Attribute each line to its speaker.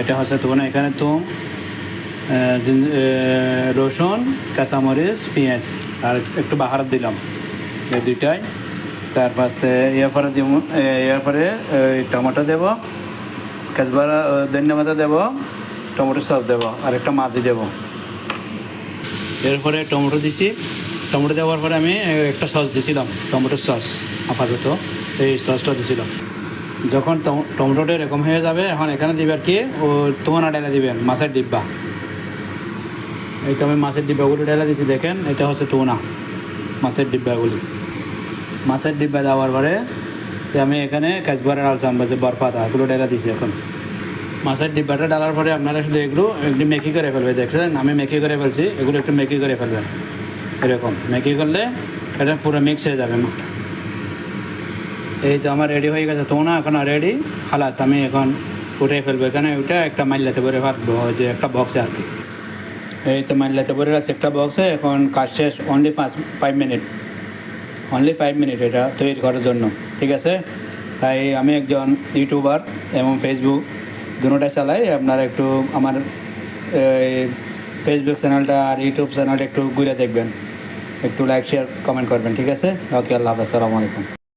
Speaker 1: এটা হচ্ছে তুনা। এখানে তুম, রসুন, কাঁচামরিচ, পেঁয়াজ আর একটু বাহার দিলাম, এই দুইটাই। তারপরে এরপরে দিব, এরপরে টমেটো দেবো, কাঁচবারা ধনিয়া দেবো, টমেটো সস দেবো আর একটা মাছ দেবো। এরপরে টমেটো দিছি, টমেটো দেওয়ার পরে আমি একটা সস দিয়েছিলাম, টমেটোর সস আপাতত এই সসটা দিয়েছিলাম। যখন টমেটোটা এরকম হয়ে যাবে, এখন এখানে দিবে আর কি ও তোনা ডালা দিবেন, মাছের ডিব্বা। এই তো আমি মাছের ডিব্বাগুলো ডালা দিয়েছি, দেখেন এটা হচ্ছে তোনা মাছের ডিব্বাগুলি। মাছের ডিব্বা দেওয়ার পরে আমি এখানে কাঁচবারের আলচাম বা যে বরফাতা এগুলো ডালা দিয়েছি। এখন মাছের ডিব্বাটা ডালার পরে আপনারা শুধু এগুলো একটু মেকি করে ফেলবে, দেখছেন আমি মেকি করে ফেলছি, এগুলো একটু মেকি করে ফেলবেন। এরকম মেকি করলে এটা পুরো মিক্স হয়ে যাবে। এই তো আমার রেডি হয়ে গেছে তোনা, এখন রেডি খালাস। আমি এখন উঠে ফেলবো, এখানে ওইটা একটা মাইলাতে ভরে রাখবো, যে একটা বক্সে আর কি। এই তো মাইলাতে ভরে রাখছি একটা বক্সে। এখন কাজ শেষ, অনলি 5 মিনিট, অনলি 5 মিনিট এটা তৈরি করার জন্য, ঠিক আছে। তাই আমি একজন ইউটিউবার এবং ফেসবুক দুটোটাই চালাই। আপনারা একটু আমার ফেসবুক চ্যানেলটা আর ইউটিউব চ্যানেলটা একটু ঘুরে দেখবেন, একটু লাইক শেয়ার কমেন্ট করবেন, ঠিক আছে। ওকে, আল্লাহ হাফেজ, আসসালামু আলাইকুম।